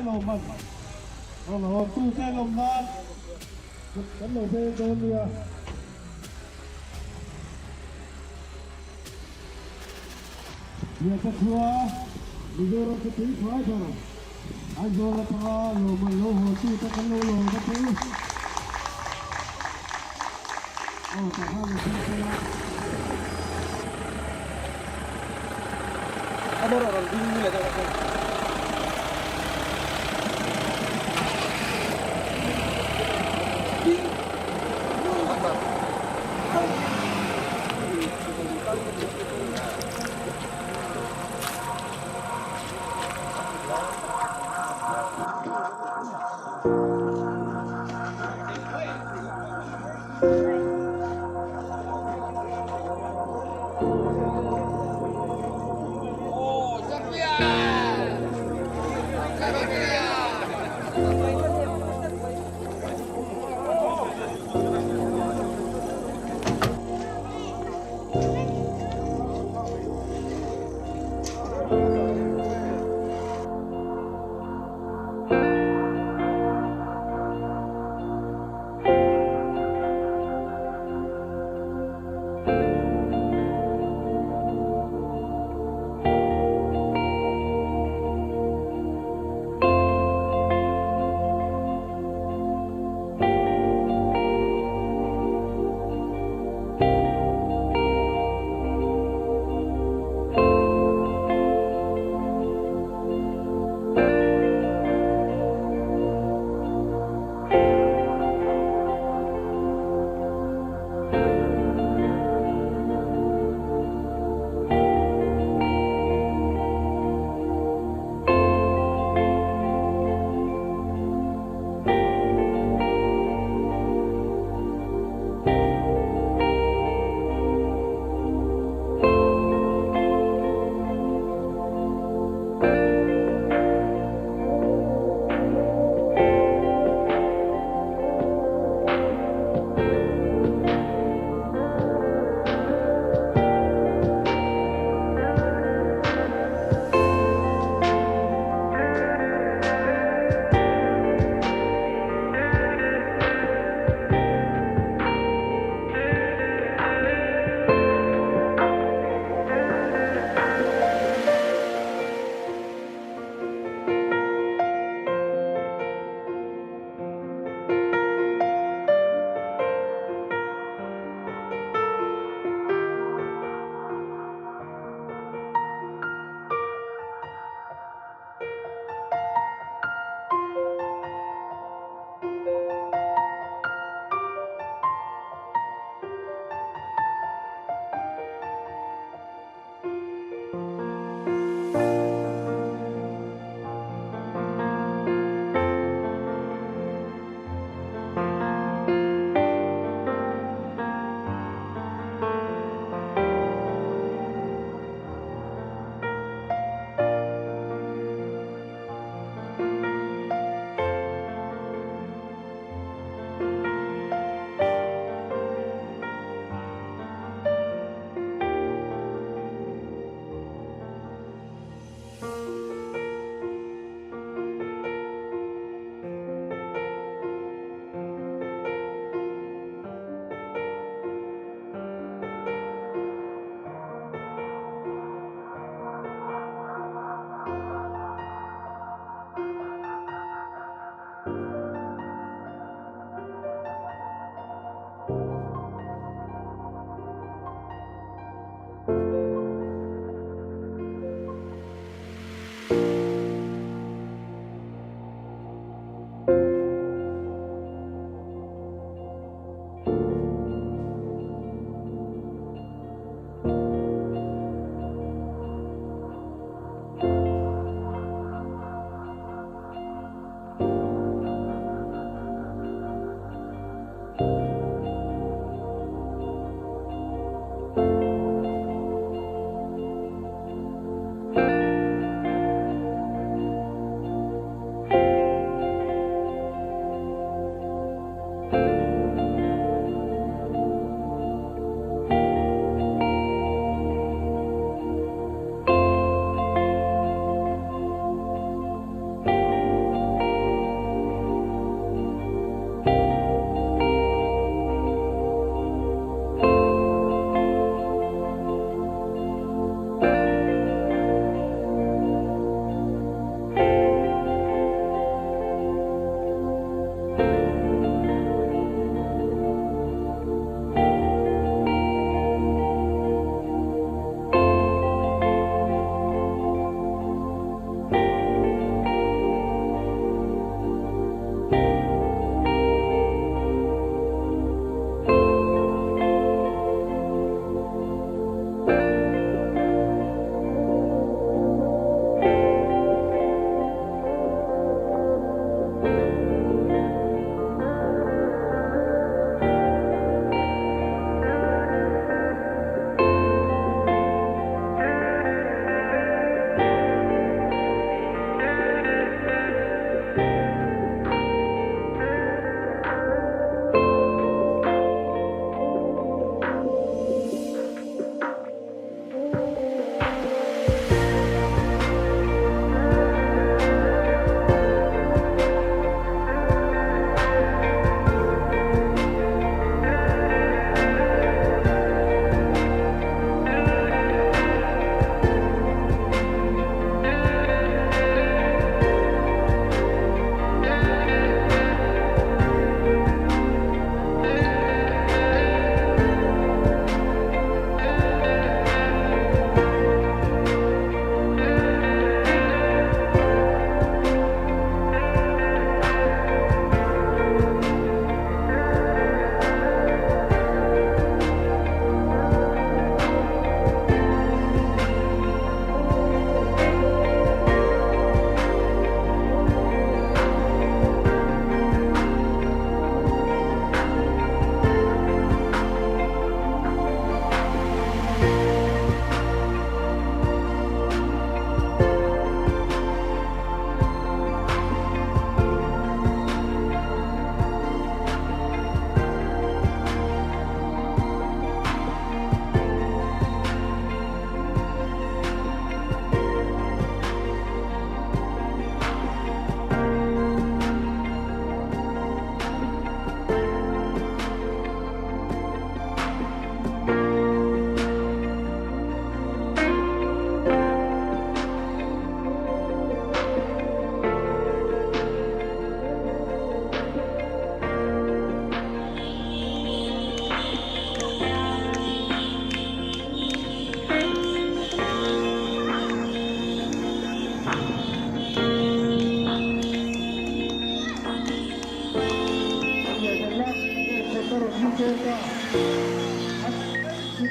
lồng mình rồi tu xe lồng nan cánh lồng xe đồn lìa dia ketua negara ketiga sana ajar para lomah tu tak lomah tapi oh tak ada siapa ada orang bingung ya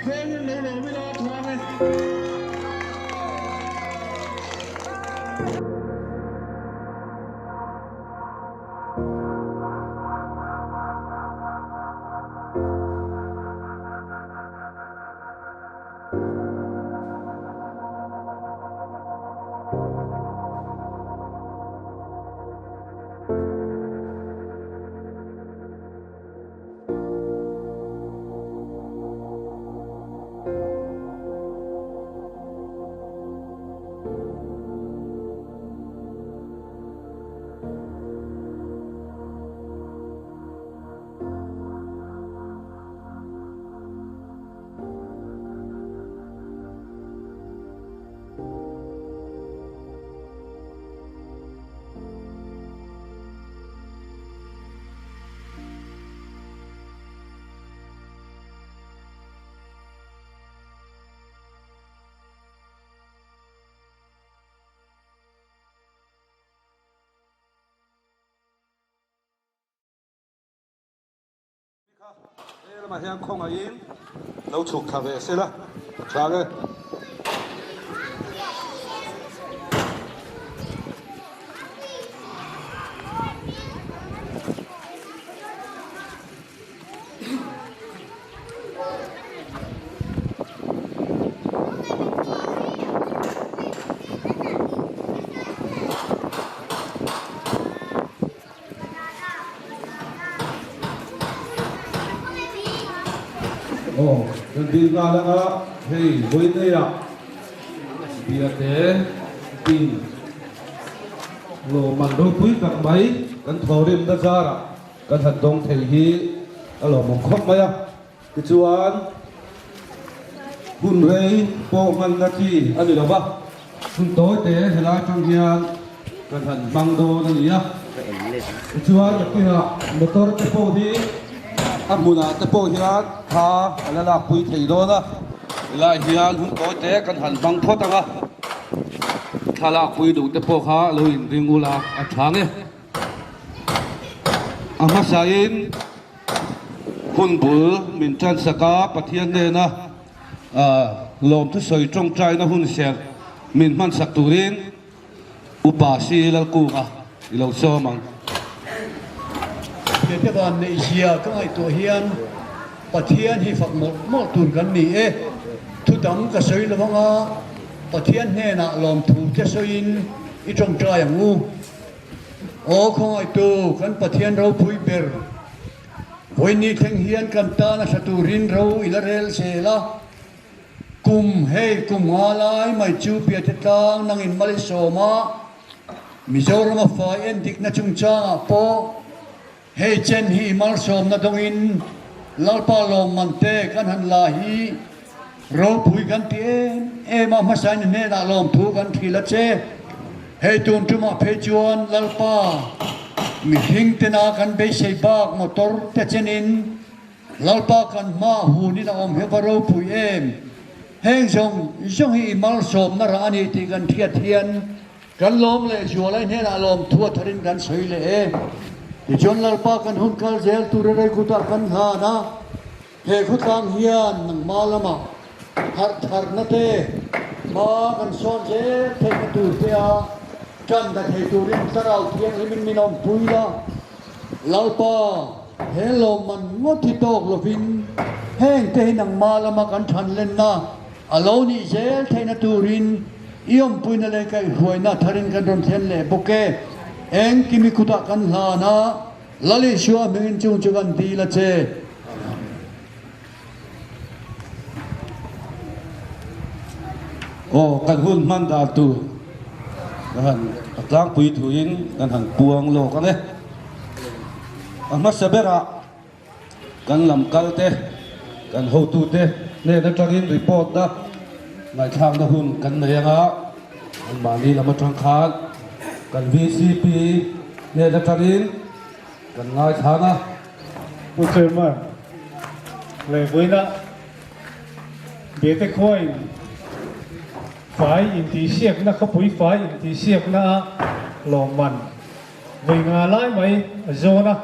khơi lên lỗ lỗ mới lo thoáng này. mà hiện không ai in nấu chụp thà về xem là trả cái đi ra đó hey với đây à bây giờ tin lô màn đôi quý càng mấy cần thầu đêm đã ra à cần hành động thể hiện lô một khóc mấy à cái chuan hun rei bộ man na chi anh đi đâu ba hun tối tế hay là trong hiền cần hành băng đồ này nhá cái chuan là kia motor cái bộ đi muna te po hian tha ala la pui thei do na la hian hun ko te kan han bang tho tanga thala pui du te po kha lo in ringula a thange ama sain hun bul min chan saka pathian ne na lom thu soi trong trai na hun ser min man sak turin upasi lal ku nga ilo so mang cái đoàn này xìa các ngài tổ hiền bát thiên hi phật một tuần gần nỉ thu đắm cái sợi là vong à bát thiên này nè làm thu cái sợi ít trong tráiอย่างngu không ai tu kan bát thiên rau pui ber hồi ní thằng hiền kan ta na satu rin rau ilarel se la kum ngà lai mai chu bia thế tang nang in mali soma Mizoram fa en dik na chung cha po hei chen hi mal som na dongin lalpa lom mante kan han la hi ro pui kan ti ma masai ne na lom thu kan thi la che hei tun tu ma phe chuan lalpa mi hing te na kan be sei bak motor te chenin lalpa kan ma hu ni na om he ro pui heng jong hi mal som na ra ani ti kan thia thian kan lom le jua lai ne na lom thua tharin kan soi le thì chọn lalpa kan hun kal zel tu re kuta kan ha na he khutang hian nang malama har na te ma kan son je the tu te a kan da the tu rin tarau thiang limin minom puila lalpa he lo man ngoti tok lovin heng te nang malama kan than len na aloni zel the na tu rin iom puina le kai huaina tharin kan ron then le boke eng kimi kuta kan la na lali shua mengin chung chugan di la che kan hun man da tu kan atlang pui thuin kan han puang lo kan e ama sabera kan lam kal te kan ho tu te ne na tangin report da ngai thang da hun kan ne nga an mani lama tang khan kan VCP ne da tangin kan ngai thana Tôi chơi mà về với nó biết cái khối phải in tí xiếc nó không phải phải in tí xiếc nó lòng mặn vì ngà lái mấy zo nó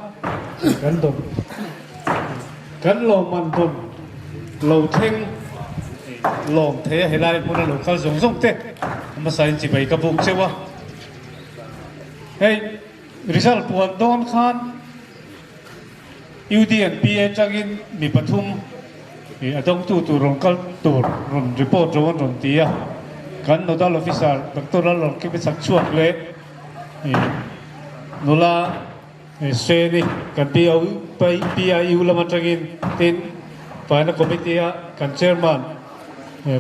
cắn lòng mặn tôm lầu thanh ลมเทให้ไล่พวกนั้นลูกเขาส่งเตะมาใส่จีบไปกระปุกเชื่อว่าเฮ้ยริซัลปวดโดนขานยูดีเอ็นพีเอจังอินมีปฐุมมีอาต้องตูรงกัลตูรงรีพอร์ตรงเตียกันโนดาลออฟฟิศาร์ดรลอร์คิดเป็นสักช่วงเลยโนลาเซนี่กันพีอายูละมันจังอินตินฝ่ายนักคอมมิตี้กันเชอร์มัน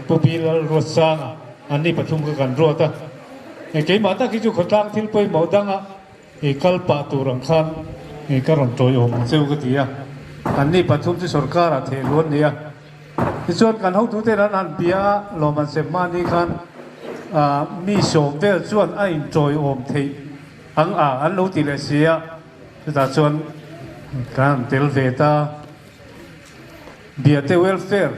ผู้พิลรถสร้างอันนี้ปฐุมกันรถอ่ะเกี่ยมาตั้งคิดจุขตั้งที่ไปหมดดังอ่ะกัลปะตูรังคันก็รอนโจยอมเจ้าก็ดีอ่ะอันนี้ปฐุมที่สุรการะเทล้วนเนี่ยที่ส่วนการเขาดูแต่ละนั้นเปียโรมันเซมานี่คันมีโฉมเวลส่วนไอ้โจยอมเทอันรู้ติเลเซียแต่ส่วนการเทลเวตาเบียเทเวลเฟร์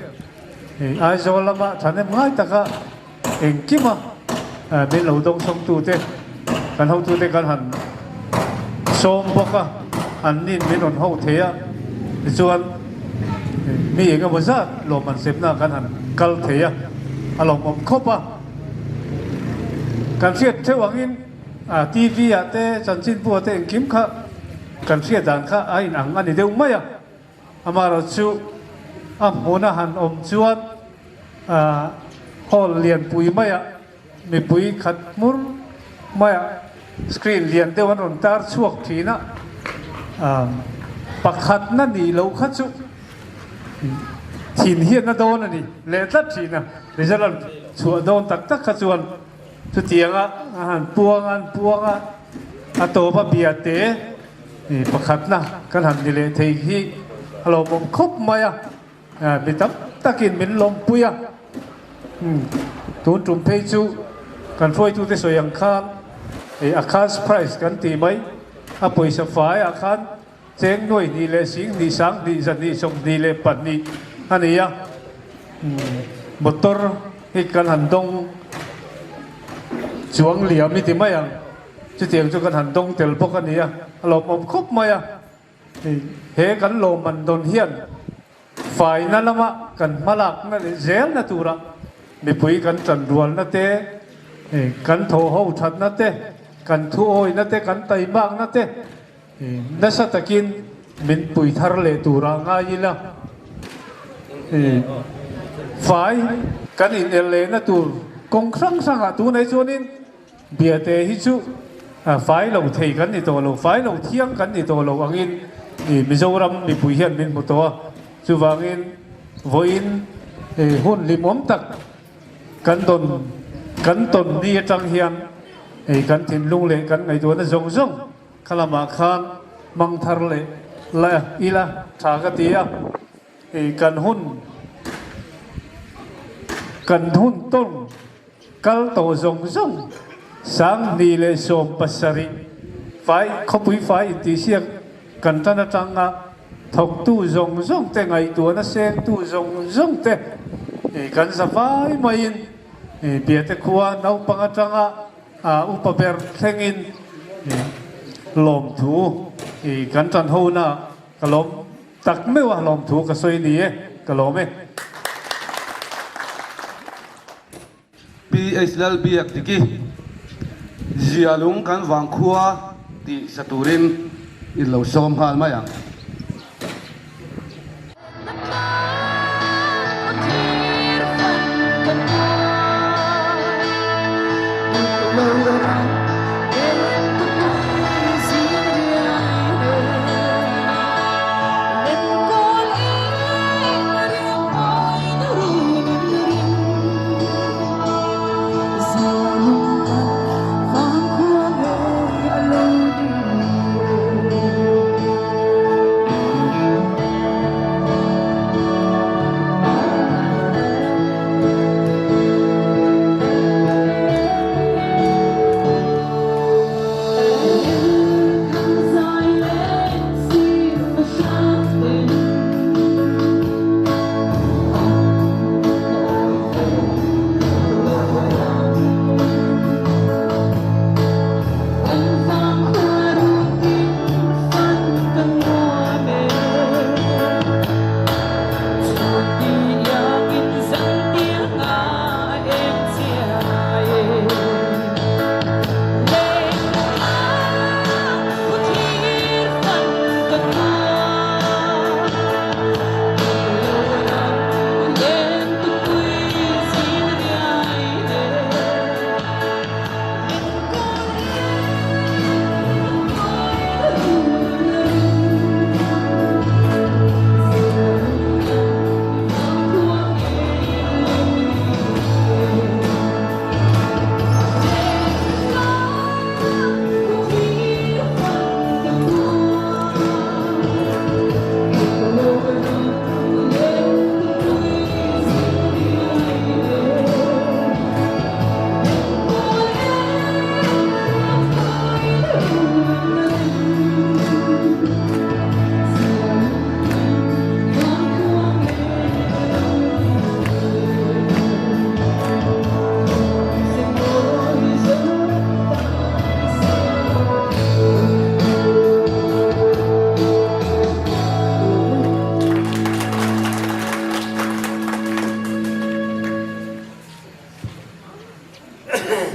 ไอ้โจลมาท่านเนี่ยง่ายแต่ก็เองคิดมาเป็นเราต้องส่งตัวเตกันเขาตัวเตกันหันโฉมพวกอันนี้มีนนเขาเทียส่วนมีเอกบริษัทโรมันเซมนากันหันกัลเทียอารมณ์ผมครบอ่ะการเสียดเทวังอินทีวีอ่ะเตจันจินบัวเตงคิมค่ะการเสียดังค่ะไอ้หนังอันนี้เดี๋ยวไม่อ่ะอามาเราชูหัวหน้าหันอมชวนฮอลเลียนปุยไม่อ่ะมีปุยขัดมุรไม่อ่ะสกรีนเลียนเดี๋ยววันนนตาร์ช่วงทีนะปักขัดนั่นนี่เราขัดชุทีนเฮียนนั่นโดนนี่เละตัดทีนะเดี๋ยวจะเราชัวโดนตักขัดชวนชุดเตียงหันปวงโตปะเบียเตนี่ปักขัดนะกันหันนี่เลยเทียเราผมคบมาอ่ะมีตะกินเป็นลมปุยอ่ะตูนจุ่มเพจูกันช่วยทุกที่สวยอย่างข้ามอาคารสไพรส์กันตีไหมปุยสฟายอาคารเจงหน่วยนี่เลยสิงนี่สังนี่จันนี่ส่งนี่เลยปัดนี่อันนี้อ่ะมอเตอร์ให้กันหันดงจวงเหลี่ยมมีที่ไหมอ่ะจะเตียงจะกันหันดงเตลพวกอันนี้อ่ะเราผมคบมาอ่ะเฮกันโลมันโดนเฮียนฝ่ายนั้นละมะกันมาลักนั่นเจลนะตัวละมีปุยกันจันรวนนั่นเต้กันโถหูชัดนั่นเต้กันทุ่โอยนั่นเต้กันไตมากนั่นเต้นั่นสัตกินมินปุยทาร์เลตัวร่างายละฝ่ายกันอินเอเลนั่นตัวกงครั้งสังหาตัวในส่วนนี้เบียเตฮิจูฝ่ายเราเทกันนี่ตัวเราฝ่ายเราเที่ยงกันนี่ตัวเราอังอินมิโซรัมมีปุยเฮียนมินมุตัวจูวังอินวินหุ่นลิมอมตักกันตนนี่จังเฮียนกันทิมลุงเล่กันไอตัวนั้นจงขลามาคานมังทาร์เล่ละอีละชากติยากันหุ่นต้นกัลโตจงสังนี่เลยสมปัสสริไฟขบุยไฟที่เสียกันตันจังอ่ะถกตู้จงแต่ไงตัวนั้นเสียตู้จงแต่กันสบายไม่ยินเบียดขวานเอาปังจังอ่ะอุปเบอร์เซงินลมถูกันจันหูน่ะกลมตักไม่ว่าลมถูกสวยนี่กลมปีเอสแลบีอักติกีเจียลุงกันวังคัวที่สตูรินอินเหล่าซอมฮาลมาอย่าง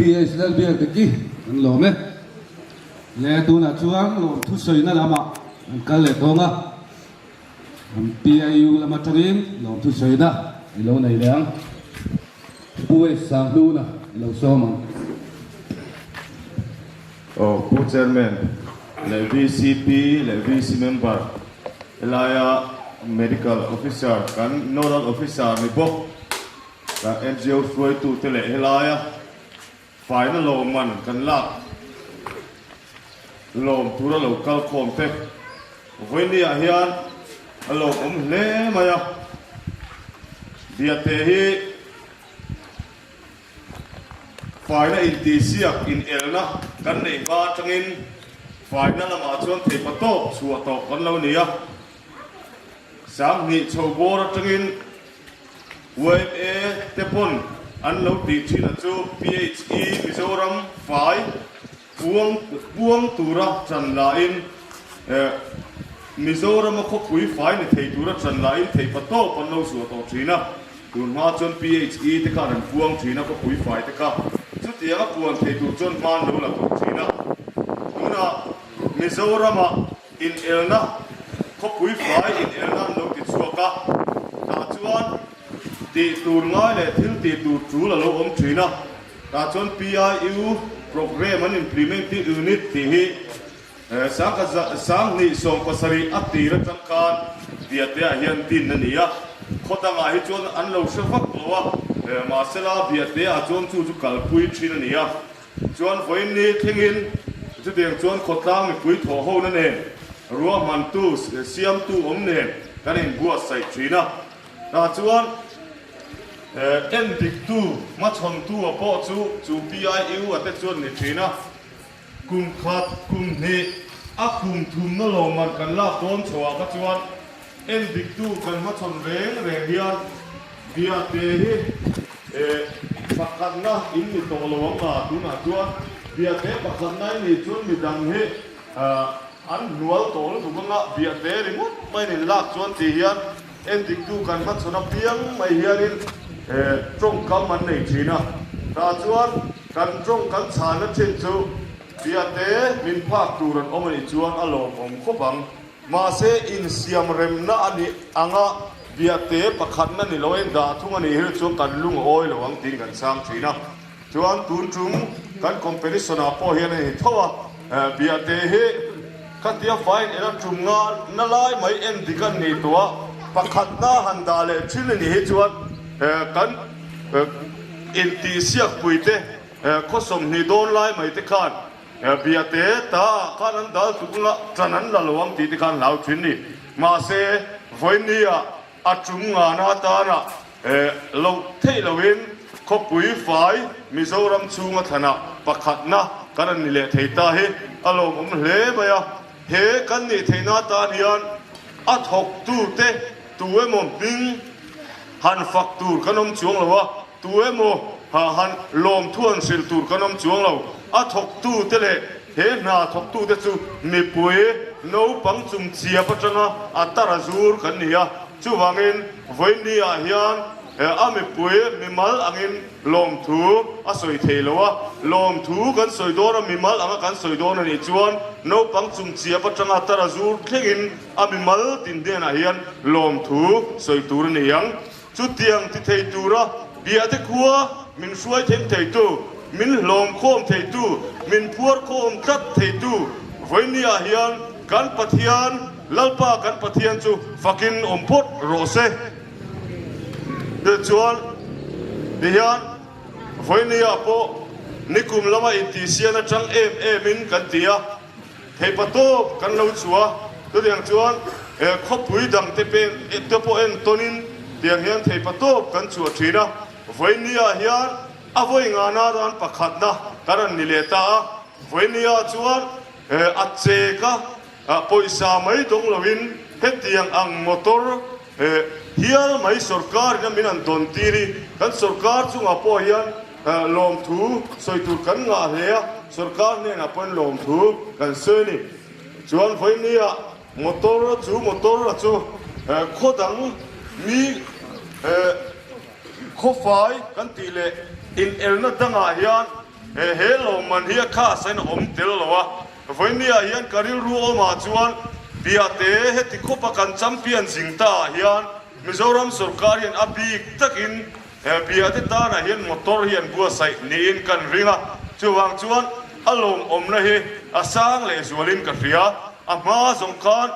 PH lal biak te ki an lo me le tu na chuang lo thu soi na lama an kal le tonga an PIU lama tangin lo thu soi na lo nei leang puai sang lu na lo so ma Pu chairman le VCP le VC member elaya medical officer kan nodal officer ni bok ka NGO foi tu tele elaya final lo man kan la lo tura lo kal khom te voi ni a hian lo le maya dia te hi final in tisiak in elna kan nei ba changin final lama chuan thei pato chua to kan lo nia sang ni chobor changin web a tepon an lo ti thina chu PHE Mizoram fai buang tura chan la in Mizoram ko pui fai ni thei tura chan la in thei pato pan lo su to thina tun ma chon PHE te ka ran buang thina ko pui fai te ka chu tia ka puan thei tu chon man lo la to thina tuna Mizoram in elna ko pui fai in elna lo ti chuaka ta chuan ti tur ngai le thil ti tur chu la lo om thina ta chon PIU program an implement ti unit ti hi sang ni som pasari ati ra changkan dia te hian tin na nia khota nga hi chon an lo shafak lowa ma sela dia te a chon chu chu kal pui thina nia chon voin ni thengin chu deng chon khotang mi pui tho ho na ne ruwa man tu siam tu om ne kan in bua sai thina ta chuan en dik tu ma chon tu a po chu PIU ate chuan ni thina kum khat kum ni a kum thum na lo man kan la ton chwa ka chuan en dik tu kan ma chon reng hian dia te hi pakhat na in ni to lo ma tu na chuan dia te pakhat na ni chuan mi dang hi an nual tol tu nga dia te rimut mai ni lak chuan ti hian en dik tu kan ma chona piang mai hianin trong kam man nei thina ta chuan kan trong kan chan na chin chu dia te min phak turan omani chuan alom om khopang ma se in siam rem na ani anga dia te pakhat na ni loen da thung ani hil chu kan lung oi lo ang ting kan sang thina chuan tun chung kan company sona po hian ni thowa dia te he katia fine era chum nga na lai mai en dikan ni to pakhat na han da le thil ni he chuan kan in ti siak puite khosom ni don lai mai te khan bia te ta khan an dal tu nga chanan la lawang ti te khan lau thin ni ma se voinia achum nga na ta na lo thei lawin kho pui fai Mizoram chunga thana pakhat na kan ni le thei ta he alom hle baya he kan ni theina ta hian a thok tu te tu emom ding han faktur kanom chuang lawa tu emo han lom thuan sil tur kanom chuang law a thok tu te le he na thok tu te chu mi pui no pang chung chia patanga atara zur kan nia chu wangin voinia hian a mi pui mi mal angin lom thu a soi thei lawa lom thu kan soi dor mi mal anga kan soi dor ni chuan no pang chung chia patanga atara zur thlengin a mi mal tin den a hian lom thu soi tur ni yang chu tiang ti thei tura bia te khua min suai them thei tu min lom khom thei tu min phuar khom tat thei tu voinia hian kan pathian lalpa kan pathian chu fakin ompot rose de chuan de hian voinia po nikum lama intisiana chang min kan tia thei pato kan lo chua tu diang chuan khopui dang te pen te po en tonin tiang hian thei patop kan chua thina voinia hian a voi nga na ran pakhat na karan ni le ta voinia chuan a che ka poisa mai dong lovin he tiang ang motor hial mai sarkar na minan don tiri kan sarkar chunga po hian lom thu soi tur kan nga hea sarkar ne na pon lom thu kan seni chuan voinia motor chu khodang mi kho fai kan ti le in elna danga hian hello man hi kha sen om tel lowa voinia hian karil ru oma chuan biate heti khopa kan champion jingta hian Mizoram sarkar hian abik takin biate ta na hian motor hian bua sai niin kan ringa chuwang chuan alom om na hi asang le zualin ka ria ama zong khan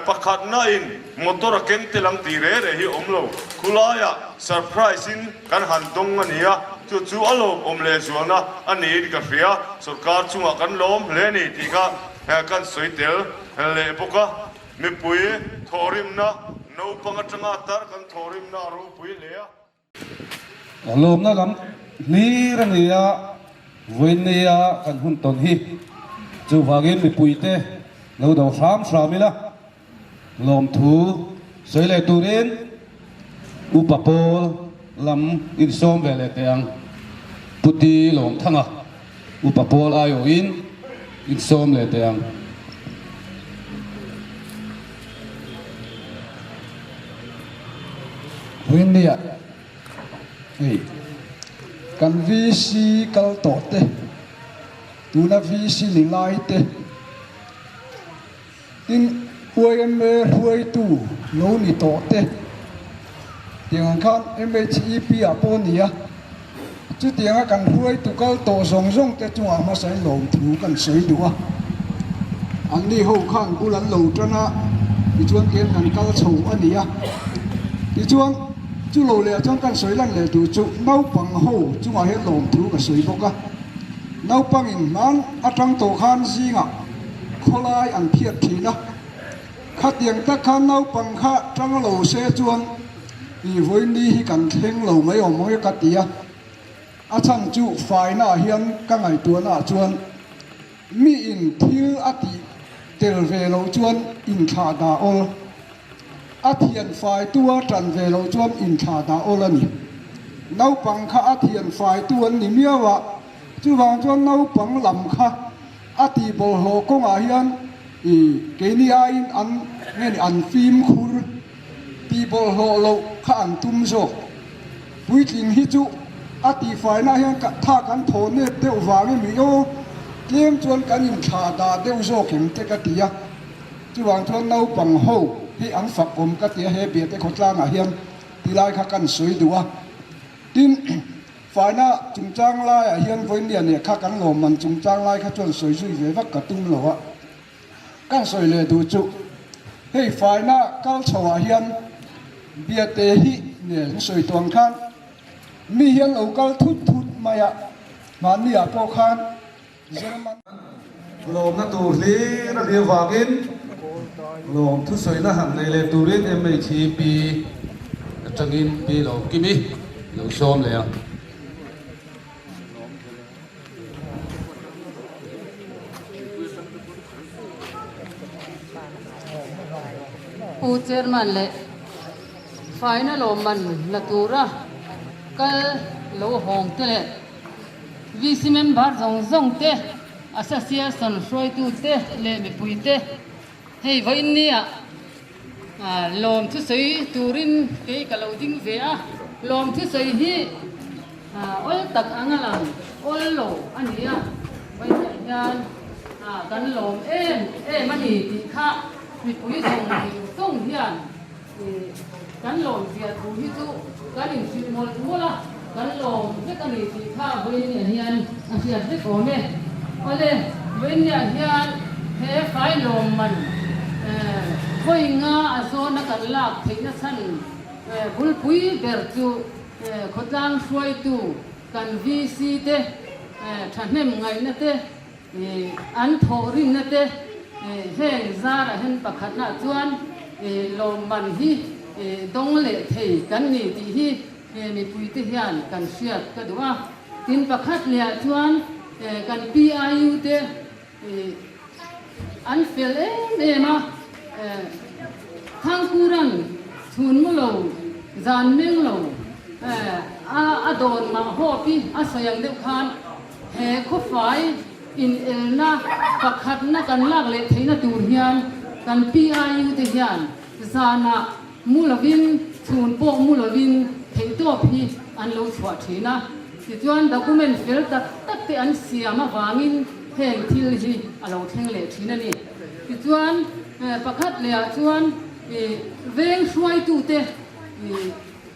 pakhat na in motor ken telang ti re re hi omlo khulaya surprise in kan han dong ania chu alom om le zuana ani ka ria sarkar chunga kan lom le ni ti ka kan soitel le boka mi pui thorim na no pangatanga tar kan thorim na ro pui le lom na lam ni rania voinia kan hun ton hi chu wangin mi puite lo do samila lom thu soile turin upapol lam in som vele teang puti lom thanga upapol ayo in som le teang Voinia hey kan VC kal to te tuna VC lilai te tin UME huai tu lo ni to te tiếng khan MHEP aponia chu tiếng kan huai tu kal to song song te chunga ma sai lom thu kan sei duwa an ni ho khan kulan lo trana ti chuan ken kan kal chho ania ti chuan chú lô lệ trong căn sới lăn lệ tụ chú nấu bằng hô chú mà hết lồng thú cả sới bốc á nấu bằng in man ở trong tổ khan gì ngạ khó lai ăn thiệt thì đó khát tiền tất khan nấu bằng khát trong lô xe chuan vì với đi cần thêm lô mấy ông mấy cái tía ở trong chú phải na hiền các ngày tuần na chuan mi in thiêu ở tị tel về lô chuan in khá đa ol thiền phải tua trần về lâu chuan in thả đá ô lần nấu bằng khá thiền phải tua ni miêu vạ chú vàng chuan nấu bằng làm khá tì bồ hồ công à hiền cái ni ai ăn nghe ni ăn phim khur tì bồ hồ lâu khá ăn tum rô bùi tình hi chú tì phải na hiền cả thà cắn thổ nè tiêu vàng cái miêu kiếm chuan cắn in thả đá tiêu rô kiếm tê cái tía chú vàng chuan nấu bằng hồ hi ang phak om ka tia he bia te khotlang a hian tilai kha kan soi duwa tin faina chungchang lai a hian voinia ne kha kan lom man chungchang lai kha chon soi zui ve vak ka tum lo a kan soi le du chu hei faina kal chawa hian bia te hi ne soi tuang khan mi hian lo kal thut maya man ni a po khan jerman lom na tur li na li wangin lom thu soi na han nei le turin MHEP atangin pi lo kimi lo som le pu chairman le final man la tura kal lo hong te le VC member zong te association soi tu te le mi pui te hei voinia lom thu sei turin ke kalau ding ve a lom thu sei hi ol tak angalam ol lo ania voinia hian kan lom em ani ti kha mi pui song hian kan lom via thu hi chu kan in fi mol mola kan lom ve kan ni ti kha voinia hian asia te ko me ole voinia hian he fai lom man khoi nga azo na kan lak theina san bul pui ber chu khotlang suai tu kan VC te thanem ngai na te an thorin na te heng zara hen pakhat na chuan lom man hi dong le thei kan ni ti hi mi pui te hian kan siat ka duwa tin pakhat le chuan kan PIU te an fel ema thang kurang thun mu lo zan meng lo a don ma ho pi a sayang de khan he kho fai in elna pakhat na kan lak le theina tur hian kan PIU te hian zana mulovin thun po mulovin thei to phi an lo chwa thina ti chuan document fel tak tak te an siama wangin heng thil hi alo theng le thina ni ti chuan pakhat le a chuan veng hruai tu te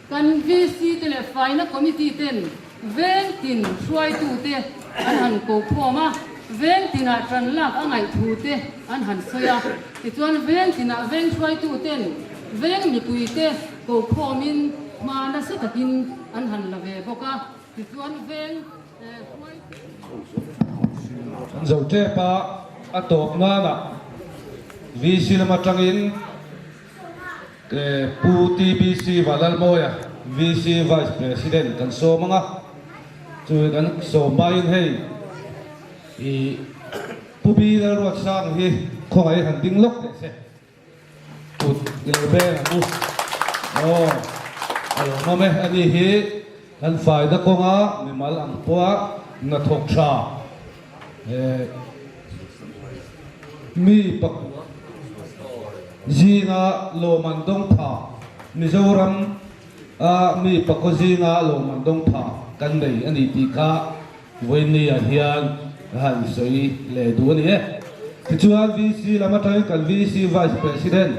kan VC te le faina committee ten veng tin hruai tu te an han ko phoma veng tina tran lak angai thu te an han soya ti chuan veng tina veng hruai tu ten veng mi pui te ko khomin ma na se takin an han la ve boka ti chuan veng hruai dầu tre pa a tok na na VC lama tangin pu TBC valal moya VC vice president kan so mga chu kan so main hei i pu bi la ro sang hi khong ai han ding lok se put lebe mu oh alo ma me ani hi an faida ko nga mi mal ang poa na thok tha mi pak zinga lo mandong tha Mizoram mi pakko zinga lo mandong tha kan nei ani ti ka voini a hian han soi le du ni e chuan VC lama thai kan VC vice president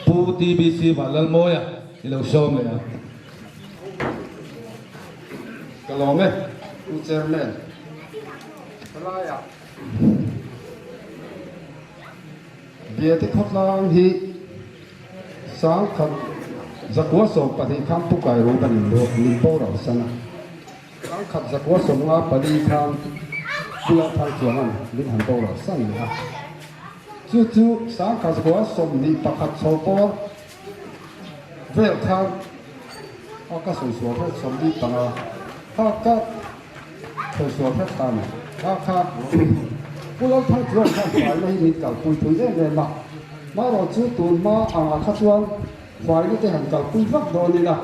pu TBC valal moya ilo som le Kalome, chairman. Raya. Biati khotlang hi sang khat zakwa so pati kham pu kai ro ban lo ni po ra sana. Sang khat zakwa so nga pati kham pula thang chuan ni han po ra san ya. Chu sang khat zakwa so ni pakhat so po vel thang aka so so tha so ni panga ha ka so so tha tan ha ka pulau thang chuan kan phải lấy mít cào pui pui thế này mà rồi chú tụi mà khát chuan phải cái cái hàng cào pui vắt đồ này là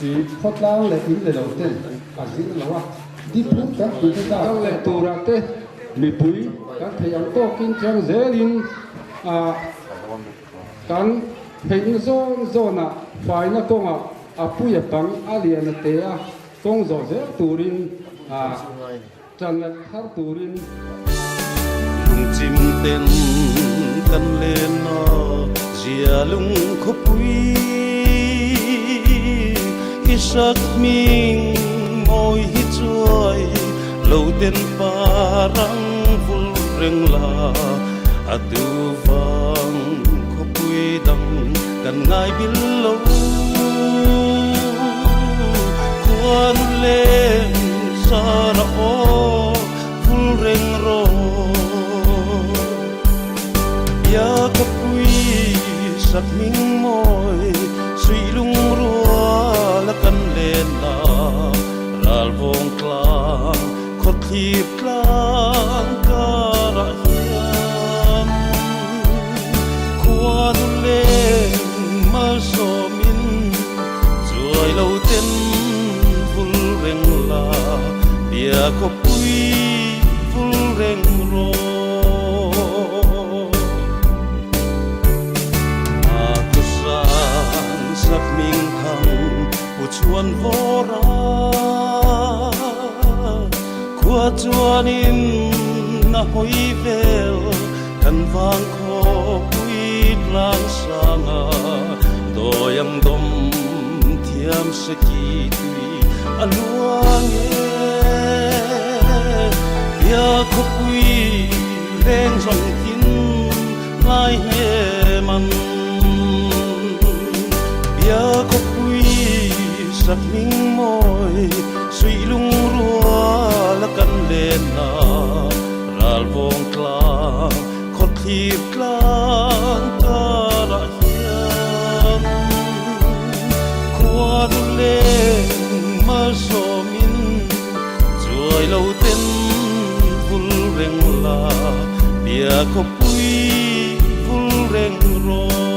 thì phát lao lại in để đầu tiên gì đó là đi pui các pui cái đó lại tụ ra thế mì pui các thầy ăn to kinh trang dễ linh kan hình zona phải nó công pui bằng liền thế công rồi dễ tụ rin chân là khát tụ rin chim tên căn lên nó chia lung khóc quý khi sắc mình môi hít trôi lâu tên parang vul reng la atu vang khóc quý đằng căn ngai bil lâu quan lên sa ra o vul reng ro ya có quý sắc minh môi suy lung rùa là căn lên na ral vong klang khot khip klang cả ra hiam khoa du lên mal so min chuai lâu tên vul reng la ya có quý vul reng ro sắc minh thăng của chuan vô ra qua chuan in na hoi vel kan vang kho quy lang sanga doyang dom thiam se ki tui aluang e ya kho quy leng rong tin lai he man ya có quý sắc minh môi suy lung rùa là căn lên na ral vong klang khot khip klang ta ra hiam khoa du lên mal so min chuai lâu tên vul reng la bia có quý vul reng ro